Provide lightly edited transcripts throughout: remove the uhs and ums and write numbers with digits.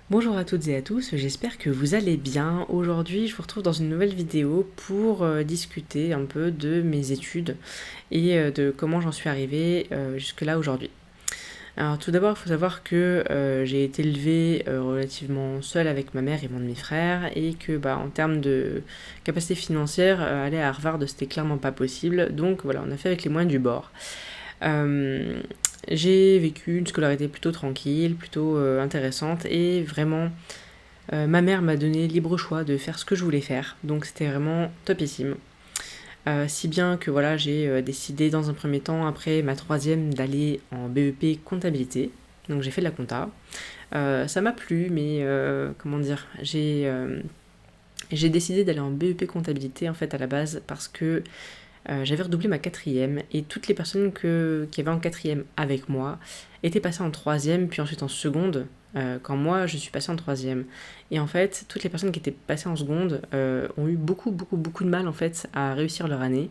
Bonjour à toutes et à tous, j'espère que vous allez bien. Aujourd'hui, je vous retrouve dans une nouvelle vidéo pour discuter un peu de mes études et de comment j'en suis arrivée jusque-là aujourd'hui. Alors tout d'abord, il faut savoir que j'ai été élevée relativement seule avec ma mère et mon demi-frère et que en termes de capacité financière, aller à Harvard, c'était clairement pas possible. Donc voilà, on a fait avec les moyens du bord. Euh, j'ai vécu une scolarité plutôt tranquille, plutôt intéressante et vraiment ma mère m'a donné libre choix de faire ce que je voulais faire, donc c'était vraiment topissime. Si bien que voilà, j'ai décidé dans un premier temps, après ma troisième, d'aller en BEP comptabilité. Donc j'ai fait de la compta. Ça m'a plu, mais comment dire, j'ai décidé d'aller en BEP comptabilité en fait à la base parce que j'avais redoublé ma quatrième et toutes les personnes qui avaient en quatrième avec moi étaient passées en troisième, puis ensuite en seconde, quand moi je suis passée en troisième. Et en fait, toutes les personnes qui étaient passées en seconde ont eu beaucoup de mal en fait à réussir leur année.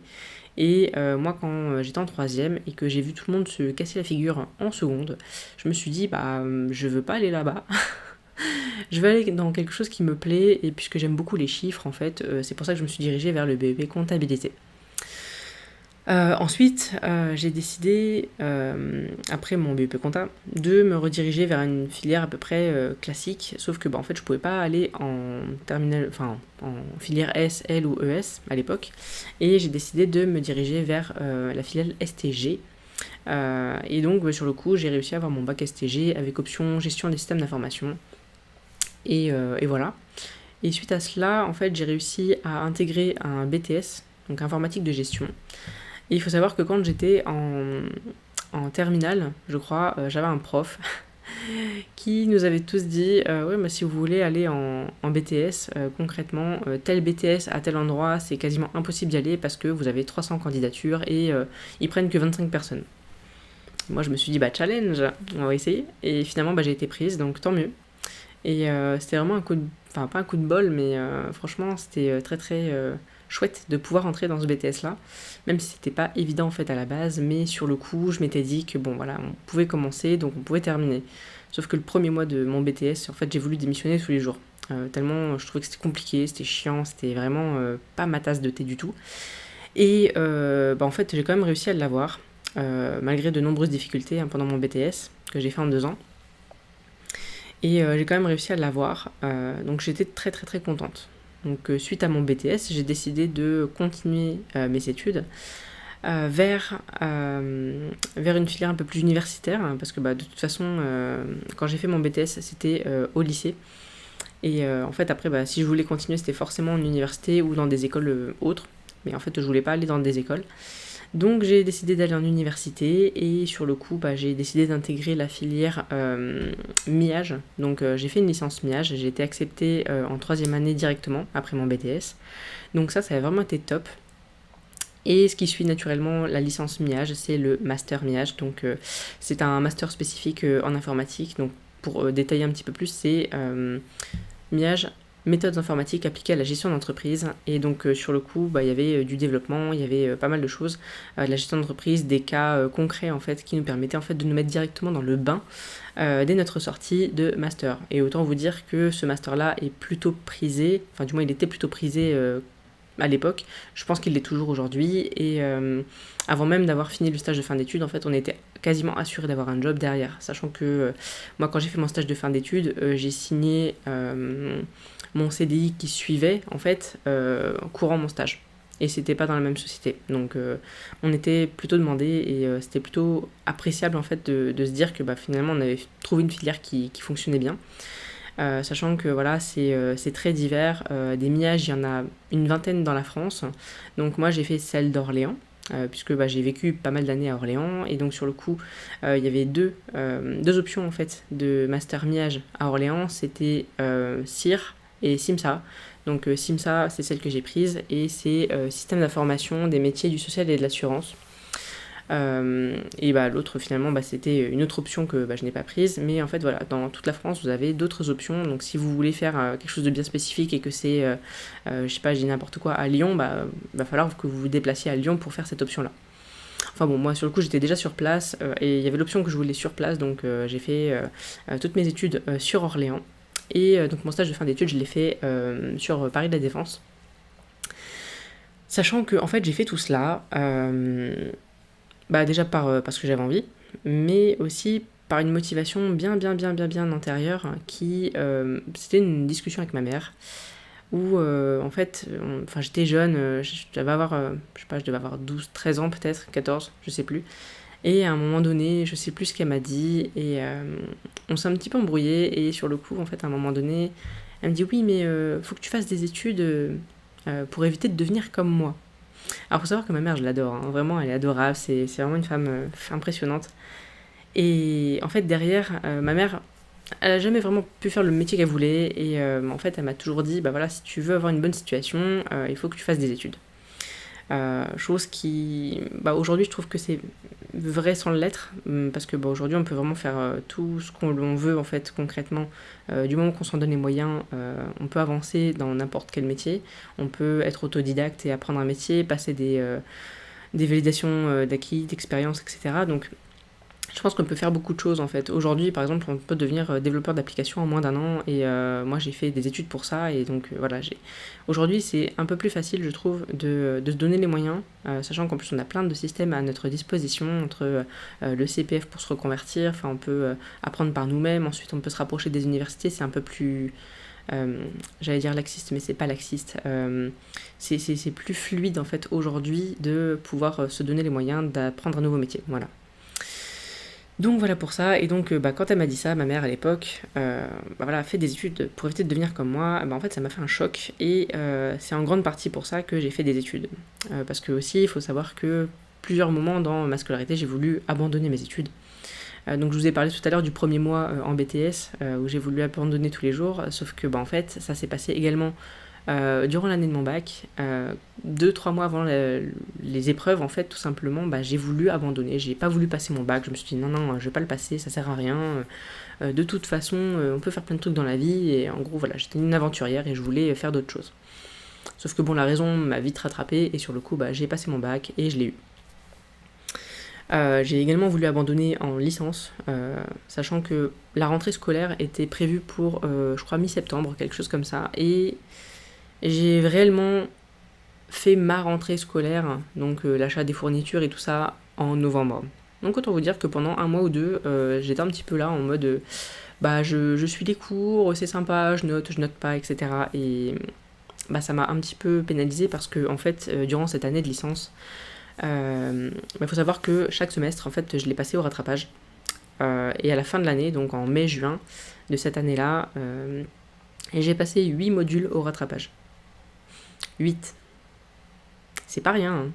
Et moi, quand j'étais en troisième et que j'ai vu tout le monde se casser la figure en seconde, je me suis dit, je veux pas aller là-bas. Je veux aller dans quelque chose qui me plaît et puisque j'aime beaucoup les chiffres, en fait, c'est pour ça que je me suis dirigée vers le BEP comptabilité. Ensuite, j'ai décidé, après mon BEP compta, de me rediriger vers une filière à peu près classique, sauf que en fait, je pouvais pas aller en terminale, enfin en filière S, L ou ES à l'époque, et j'ai décidé de me diriger vers la filiale STG. Et donc, sur le coup, j'ai réussi à avoir mon bac STG avec option gestion des systèmes d'information. Et voilà. Et suite à cela, en fait, j'ai réussi à intégrer un BTS, donc informatique de gestion. Et il faut savoir que quand j'étais en terminale, je crois, j'avais un prof qui nous avait tous dit ouais, mais si vous voulez aller en BTS, concrètement, tel BTS à tel endroit, c'est quasiment impossible d'y aller parce que vous avez 300 candidatures et ils prennent que 25 personnes. Moi, je me suis dit, challenge, on va essayer. Et finalement, j'ai été prise, donc tant mieux. Et c'était vraiment un coup de... Enfin, pas un coup de bol, mais franchement, c'était très chouette de pouvoir entrer dans ce BTS-là, même si c'était pas évident en fait à la base, mais sur le coup, je m'étais dit que bon, voilà, on pouvait commencer, donc on pouvait terminer. Sauf que le premier mois de mon BTS, en fait, j'ai voulu démissionner tous les jours. Tellement je trouvais que c'était compliqué, c'était chiant, c'était vraiment pas ma tasse de thé du tout. Et en fait, j'ai quand même réussi à l'avoir, malgré de nombreuses difficultés pendant mon BTS, que j'ai fait en 2 ans. Et j'ai quand même réussi à l'avoir. Donc j'étais très contente. Donc suite à mon BTS, j'ai décidé de continuer mes études vers une filière un peu plus universitaire, hein, parce que de toute façon, quand j'ai fait mon BTS, c'était au lycée. Et en fait, après, si je voulais continuer, c'était forcément en université ou dans des écoles autres. Mais en fait, je voulais pas aller dans des écoles. Donc j'ai décidé d'aller en université et sur le coup j'ai décidé d'intégrer la filière MIAGE. Donc j'ai fait une licence MIAGE, j'ai été acceptée en troisième année directement après mon BTS. Donc ça a vraiment été top. Et ce qui suit naturellement la licence MIAGE, c'est le master MIAGE. Donc c'est un master spécifique en informatique. Donc pour détailler un petit peu plus, c'est MIAGE, méthodes informatiques appliquées à la gestion d'entreprise. Et donc sur le coup, il y avait du développement, il y avait pas mal de choses, de la gestion d'entreprise, des cas concrets en fait qui nous permettaient en fait de nous mettre directement dans le bain dès notre sortie de master. Et autant vous dire que ce master-là est plutôt prisé, enfin du moins il était plutôt prisé à l'époque. Je pense qu'il l'est toujours aujourd'hui. Et avant même d'avoir fini le stage de fin d'études, en fait, on était quasiment assuré d'avoir un job derrière. Sachant que moi, quand j'ai fait mon stage de fin d'études, j'ai signé mon CDI qui suivait, en fait, courant mon stage. Et c'était pas dans la même société. Donc on était plutôt demandé et c'était plutôt appréciable en fait de se dire que finalement on avait trouvé une filière qui fonctionnait bien. Sachant que voilà, c'est très divers. Des millages, il y en a une vingtaine dans la France. Donc moi, j'ai fait celle d'Orléans. Puisque j'ai vécu pas mal d'années à Orléans et donc sur le coup il y avait deux options en fait de master miage à Orléans, c'était CIR et SIMSA. Donc SIMSA c'est celle que j'ai prise et c'est système d'information des métiers du social et de l'assurance. Et l'autre finalement c'était une autre option que je n'ai pas prise, mais en fait voilà, dans toute la France vous avez d'autres options. Donc si vous voulez faire quelque chose de bien spécifique et que c'est je sais pas, je dis n'importe quoi, à Lyon, va falloir que vous vous déplaciez à Lyon pour faire cette option là. Enfin bon, moi sur le coup j'étais déjà sur place et il y avait l'option que je voulais sur place, donc j'ai fait toutes mes études sur Orléans. Et donc mon stage de fin d'études, je l'ai fait sur Paris de la Défense. Sachant que en fait j'ai fait tout cela, déjà parce que j'avais envie, mais aussi par une motivation bien antérieure qui c'était une discussion avec ma mère où en fait j'étais jeune, je devais avoir je sais pas, je devais avoir 12 13 ans peut-être, 14, je sais plus. Et à un moment donné, je sais plus ce qu'elle m'a dit et on s'est un petit peu embrouillé et sur le coup en fait à un moment donné, elle me dit oui mais faut que tu fasses des études pour éviter de devenir comme moi. Alors faut savoir que ma mère je l'adore, hein. Vraiment elle est adorable, c'est vraiment une femme impressionnante. Et en fait derrière, ma mère elle a jamais vraiment pu faire le métier qu'elle voulait et en fait elle m'a toujours dit bah voilà si tu veux avoir une bonne situation il faut que tu fasses des études. Chose qui aujourd'hui je trouve que c'est vrai sans l'être parce que aujourd'hui on peut vraiment faire tout ce qu'on veut en fait concrètement du moment qu'on s'en donne les moyens on peut avancer dans n'importe quel métier, on peut être autodidacte et apprendre un métier, passer des validations d'acquis, d'expérience, etc. Donc je pense qu'on peut faire beaucoup de choses en fait. Aujourd'hui, par exemple, on peut devenir développeur d'applications en moins d'un an et moi j'ai fait des études pour ça et donc voilà. Aujourd'hui, c'est un peu plus facile, je trouve, de se donner les moyens, sachant qu'en plus on a plein de systèmes à notre disposition entre le CPF pour se reconvertir, enfin on peut apprendre par nous-mêmes, ensuite on peut se rapprocher des universités, c'est un peu plus. J'allais dire laxiste, mais c'est pas laxiste. C'est plus fluide en fait aujourd'hui de pouvoir se donner les moyens d'apprendre un nouveau métier. Voilà. Donc voilà pour ça, et donc quand elle m'a dit ça, ma mère à l'époque, a fait des études pour éviter de devenir comme moi, en fait ça m'a fait un choc, et c'est en grande partie pour ça que j'ai fait des études. Parce que aussi, il faut savoir que plusieurs moments dans ma scolarité, j'ai voulu abandonner mes études. Donc je vous ai parlé tout à l'heure du premier mois en BTS, où j'ai voulu abandonner tous les jours, sauf que en fait ça s'est passé également durant l'année de mon bac, 2-3 mois avant les épreuves, en fait, tout simplement, j'ai voulu abandonner. J'ai pas voulu passer mon bac. Je me suis dit non, je vais pas le passer, ça sert à rien. De toute façon, on peut faire plein de trucs dans la vie. Et en gros, voilà, j'étais une aventurière et je voulais faire d'autres choses. Sauf que la raison m'a vite rattrapée et sur le coup, j'ai passé mon bac et je l'ai eu. J'ai également voulu abandonner en licence, sachant que la rentrée scolaire était prévue pour, je crois, mi-septembre, quelque chose comme ça. Et j'ai réellement fait ma rentrée scolaire, donc l'achat des fournitures et tout ça, en novembre. Donc autant vous dire que pendant un mois ou deux, j'étais un petit peu là en mode je suis les cours, c'est sympa, je note pas, etc. Et ça m'a un petit peu pénalisé parce que en fait, durant cette année de licence, faut savoir que chaque semestre, en fait, je l'ai passé au rattrapage. Et à la fin de l'année, donc en mai-juin de cette année-là, j'ai passé 8 modules au rattrapage. 8. C'est pas rien, hein.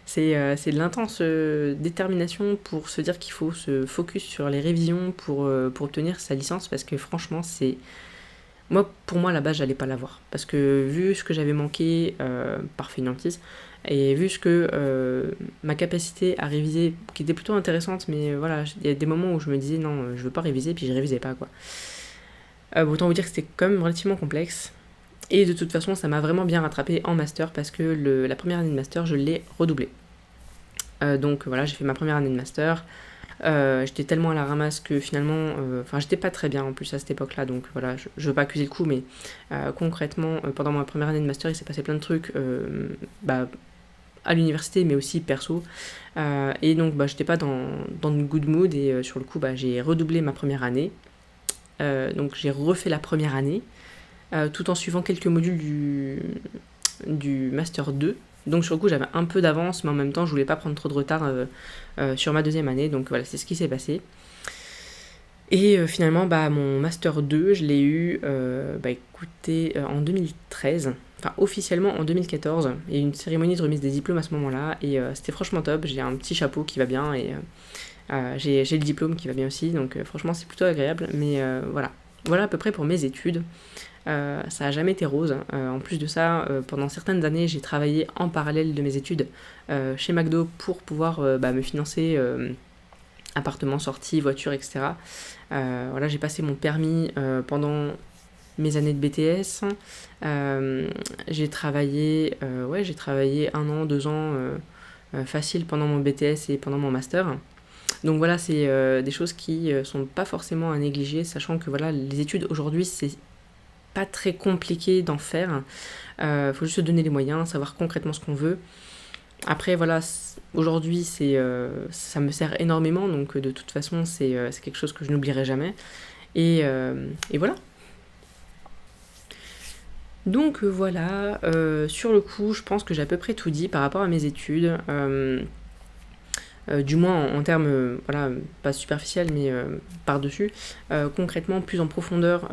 C'est de l'intense détermination pour se dire qu'il faut se focus sur les révisions pour obtenir sa licence, parce que franchement, pour moi, à la base, j'allais pas l'avoir. Parce que vu ce que j'avais manqué par fainéantise, et vu ce que ma capacité à réviser, qui était plutôt intéressante, mais voilà, il y a des moments où je me disais non, je veux pas réviser, puis je révisais pas, quoi. Autant vous dire que c'était quand même relativement complexe. Et de toute façon, ça m'a vraiment bien rattrapé en master parce que la première année de master, je l'ai redoublée. Donc voilà, j'ai fait ma première année de master. J'étais tellement à la ramasse que finalement, j'étais pas très bien en plus à cette époque-là, donc voilà, je veux pas accuser le coup, mais concrètement, pendant ma première année de master, il s'est passé plein de trucs à l'université, mais aussi perso. Et donc j'étais pas dans une good mood, et sur le coup, j'ai redoublé ma première année. Donc j'ai refait la première année. Tout en suivant quelques modules du Master 2. Donc sur le coup j'avais un peu d'avance, mais en même temps je voulais pas prendre trop de retard sur ma deuxième année, donc voilà, c'est ce qui s'est passé. Et finalement mon Master 2 je l'ai eu en 2013, enfin officiellement en 2014, il y a eu une cérémonie de remise des diplômes à ce moment-là, et c'était franchement top, j'ai un petit chapeau qui va bien, et j'ai le diplôme qui va bien aussi, donc franchement c'est plutôt agréable, mais voilà à peu près pour mes études. Ça a jamais été rose. En plus de ça, pendant certaines années, j'ai travaillé en parallèle de mes études chez McDo pour pouvoir me financer appartement, sortie, voiture, etc. Voilà, j'ai passé mon permis pendant mes années de BTS. J'ai travaillé 1 an, 2 ans facile pendant mon BTS et pendant mon master. Donc voilà, c'est des choses qui sont pas forcément à négliger, sachant que voilà, les études aujourd'hui, c'est pas très compliqué d'en faire. Faut juste se donner les moyens, savoir concrètement ce qu'on veut. Après voilà, aujourd'hui ça me sert énormément, donc de toute façon c'est quelque chose que je n'oublierai jamais. Et voilà. Donc voilà, sur le coup, je pense que j'ai à peu près tout dit par rapport à mes études. Du moins en termes, voilà, pas superficiels, mais par-dessus. Concrètement, plus en profondeur,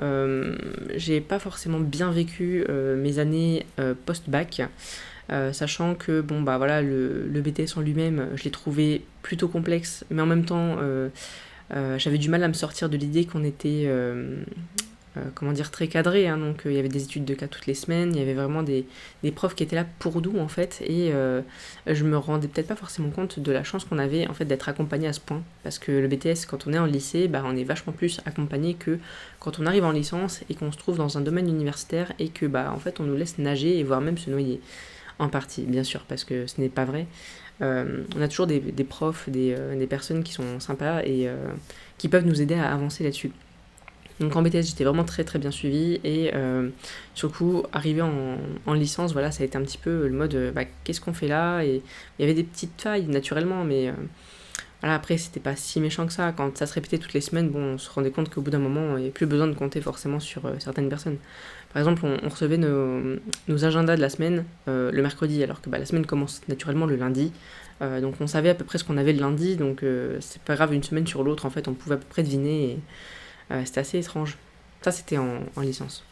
j'ai pas forcément bien vécu mes années post-bac, sachant que, bon, bah voilà, le BTS en lui-même, je l'ai trouvé plutôt complexe, mais en même temps, j'avais du mal à me sortir de l'idée qu'on était comment dire, très cadré, hein, donc il y avait des études de cas toutes les semaines, il y avait vraiment des profs qui étaient là pour nous en fait, et je me rendais peut-être pas forcément compte de la chance qu'on avait en fait d'être accompagné à ce point, parce que le BTS quand on est en lycée, bah, on est vachement plus accompagné que quand on arrive en licence et qu'on se trouve dans un domaine universitaire et que bah en fait on nous laisse nager et voire même se noyer, en partie bien sûr, parce que ce n'est pas vrai. On a toujours des profs, des personnes qui sont sympas et qui peuvent nous aider à avancer là-dessus. Donc en BTS, j'étais vraiment très très bien suivie et sur le coup, arrivé en licence, voilà, ça a été un petit peu le mode bah, qu'est-ce qu'on fait là? Et il y avait des petites failles naturellement, mais voilà, après, c'était pas si méchant que ça. Quand ça se répétait toutes les semaines, bon, on se rendait compte qu'au bout d'un moment, il n'y avait plus besoin de compter forcément sur certaines personnes. Par exemple, on recevait nos agendas de la semaine le mercredi, alors que bah, la semaine commence naturellement le lundi. Donc on savait à peu près ce qu'on avait le lundi, donc c'est pas grave, une semaine sur l'autre, en fait, on pouvait à peu près deviner. Et, c'était assez étrange. Ça, c'était en licence.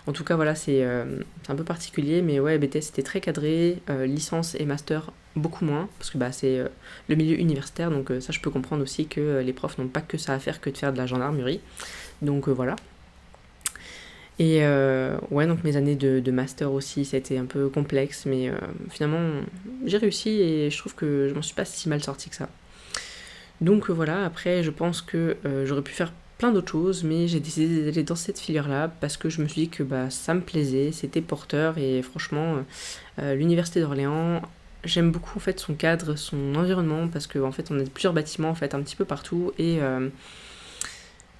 En tout cas, voilà, c'est un peu particulier, mais ouais, BTS c'était très cadré, licence et master beaucoup moins, parce que bah, c'est le milieu universitaire, donc ça je peux comprendre aussi que les profs n'ont pas que ça à faire que de faire de la gendarmerie. Donc voilà. Et ouais, donc mes années de master aussi, ça a été un peu complexe, mais finalement j'ai réussi et je trouve que je m'en suis pas si mal sortie que ça. Donc voilà, après je pense que j'aurais pu faire plein d'autres choses, mais j'ai décidé d'aller dans cette filière-là parce que je me suis dit que bah, ça me plaisait, c'était porteur et franchement, l'université d'Orléans, j'aime beaucoup en fait son cadre, son environnement parce qu'en fait on a plusieurs bâtiments en fait un petit peu partout et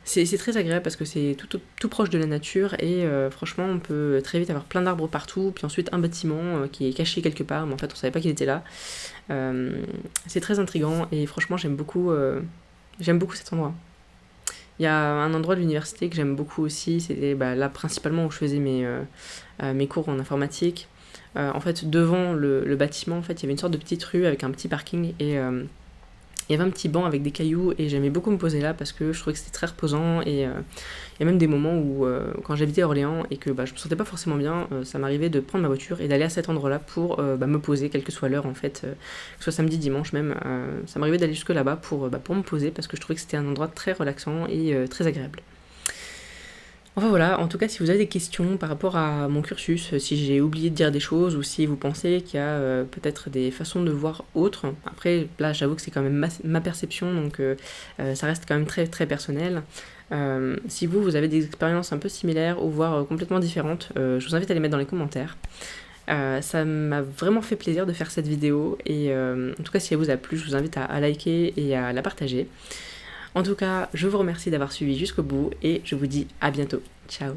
c'est très agréable parce que c'est tout proche de la nature et franchement on peut très vite avoir plein d'arbres partout, puis ensuite un bâtiment qui est caché quelque part, mais en fait on savait pas qu'il était là. C'est très intriguant et franchement j'aime beaucoup cet endroit. Il y a un endroit de l'université que j'aime beaucoup aussi, c'était bah, là principalement où je faisais mes cours en informatique. En fait devant le bâtiment en fait, il y avait une sorte de petite rue avec un petit parking et il y avait un petit banc avec des cailloux et j'aimais beaucoup me poser là parce que je trouvais que c'était très reposant et il y a même des moments où quand j'habitais à Orléans et que bah, je me sentais pas forcément bien, ça m'arrivait de prendre ma voiture et d'aller à cet endroit là pour bah, me poser quelle que soit l'heure en fait, que ce soit samedi, dimanche même, ça m'arrivait d'aller jusque là-bas pour me poser parce que je trouvais que c'était un endroit très relaxant et très agréable. Enfin voilà, en tout cas si vous avez des questions par rapport à mon cursus, si j'ai oublié de dire des choses ou si vous pensez qu'il y a peut-être des façons de voir autres, après là j'avoue que c'est quand même ma perception donc ça reste quand même très très personnel. Si vous avez des expériences un peu similaires ou voire complètement différentes, je vous invite à les mettre dans les commentaires. Ça m'a vraiment fait plaisir de faire cette vidéo et en tout cas si elle vous a plu, je vous invite à liker et à la partager. En tout cas, je vous remercie d'avoir suivi jusqu'au bout et je vous dis à bientôt. Ciao.